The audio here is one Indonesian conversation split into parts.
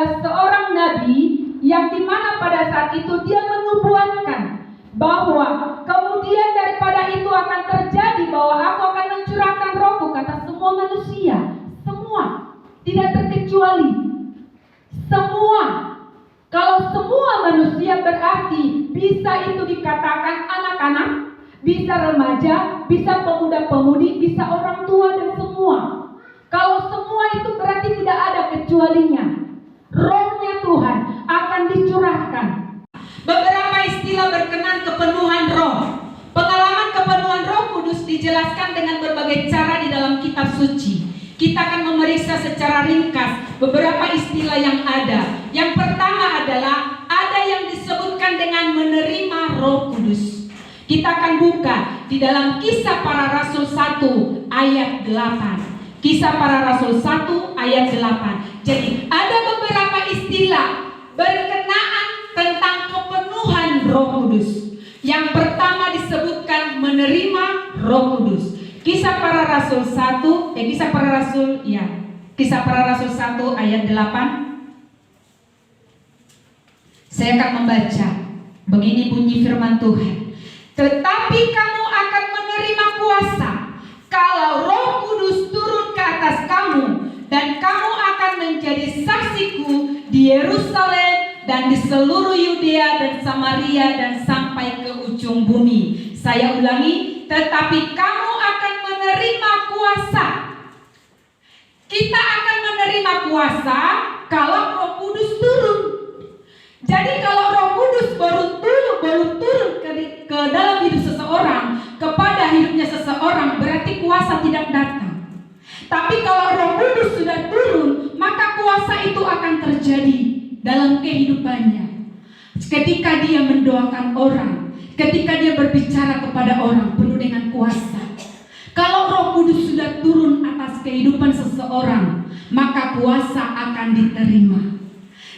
adalah seorang nabi yang dimana pada saat itu dia menubuatkan bahwa kemudian daripada itu akan terjadi bahwa aku akan mencurahkan rohku kata semua manusia, semua, tidak terkecuali, semua. Kalau semua manusia berarti bisa itu dikatakan anak-anak, bisa remaja, bisa pemuda-pemudi, bisa orang tua dan semua. Kalau semua itu berarti tidak ada kecualinya. Rohnya Tuhan akan dicurahkan. Beberapa istilah berkenan kepenuhan roh. Pengalaman kepenuhan Roh Kudus dijelaskan dengan berbagai cara di dalam kitab suci. Kita akan memeriksa secara ringkas beberapa istilah yang ada. Yang pertama adalah ada yang disebutkan dengan menerima Roh Kudus. Kita akan buka di dalam Kisah Para Rasul 1 ayat 8. Kisah Para Rasul 1 ayat 8. Jadi ada beberapa istilah berkenaan tentang kepenuhan Roh Kudus. Yang pertama disebutkan menerima Roh Kudus. Kisah Para Rasul 1 Kisah Para Rasul 1 ayat 8. Saya akan membaca. Begini bunyi firman Tuhan. Tetapi kamu akan menerima kuasa kalau Roh Kudus turun ke atas kamu, dan kamu akan menjadi saksiku di Yerusalem dan di seluruh Yudea dan Samaria dan sampai ke ujung bumi. Saya ulangi, tetapi kamu akan menerima kuasa. Kita akan menerima kuasa kalau Roh Kudus turun. Jadi kalau Roh Kudus baru turun ke dalam hidup seseorang, kepada hidupnya seseorang, berarti kuasa tidak datang. Tapi kalau Roh Kudus sudah turun, maka kuasa itu akan terjadi dalam kehidupannya. Ketika dia mendoakan orang, ketika dia berbicara kepada orang penuh dengan kuasa. Kalau Roh Kudus sudah turun atas kehidupan seseorang, maka kuasa akan diterima.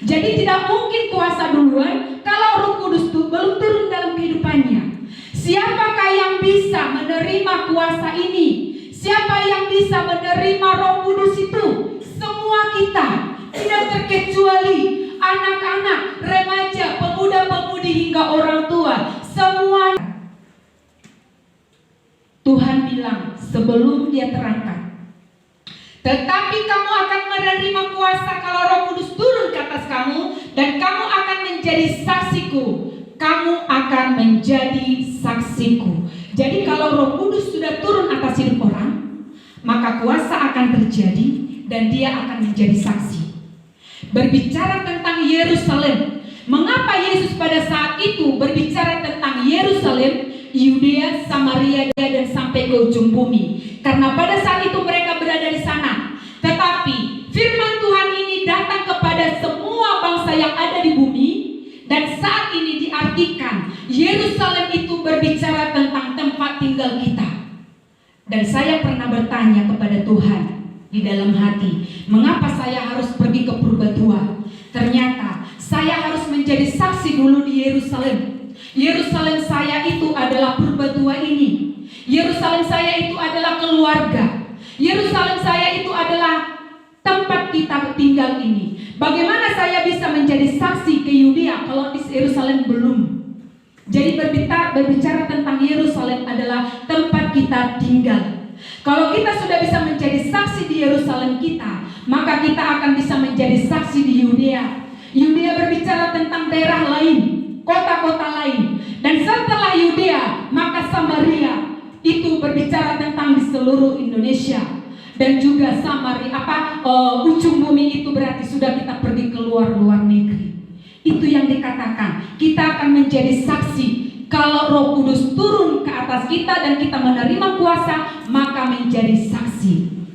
Jadi tidak mungkin kuasa duluan kalau Roh Kudus itu belum turun dalam kehidupannya. Siapakah yang bisa menerima kuasa ini? Siapa yang bisa menerima Roh Kudus itu? Semua kita, tidak terkecuali anak-anak, remaja, pemuda-pemudi hingga orang tua, semua. Tuhan bilang sebelum dia terangkat, tetapi kamu akan menerima kuasa kalau Roh Kudus turun ke atas kamu, dan kamu akan menjadi saksiku. Kamu akan menjadi saksiku. Jadi kalau Roh Kudus sudah turun atas hidup orang, maka kuasa akan terjadi dan dia akan menjadi saksi. Berbicara tentang Yerusalem, mengapa Yesus pada saat itu berbicara tentang Yerusalem, Yudea, Samaria dan sampai ke ujung bumi? Karena pada saat itu mereka berada di sana. Tetapi firman Tuhan ini datang kepada semua bangsa yang ada di bumi. Dan saat ini diartikan Yerusalem itu berbicara tentang tempat tinggal kita. Dan saya pernah bertanya kepada Tuhan di dalam hati, mengapa saya harus pergi ke Purbatua? Ternyata saya harus menjadi saksi dulu di Yerusalem. Yerusalem saya itu adalah Purbatua ini. Yerusalem saya itu adalah keluarga. Yerusalem saya itu adalah tempat kita tinggal ini. Bagaimana saya bisa menjadi saksi ke Yudea kalau di Yerusalem belum? Jadi berbicara tentang Yerusalem adalah tempat kita tinggal. Kalau kita sudah bisa menjadi saksi di Yerusalem kita, maka kita akan bisa menjadi saksi di Yudea. Yudea berbicara tentang daerah lain, kota-kota lain. Dan setelah Yudea, maka Samaria itu berbicara tentang di seluruh Indonesia. Dan juga ujung bumi itu berarti sudah kita pergi keluar negeri. Itu yang dikatakan, kita akan menjadi saksi. Kalau Roh Kudus turun ke atas kita dan kita menerima kuasa, maka menjadi saksi.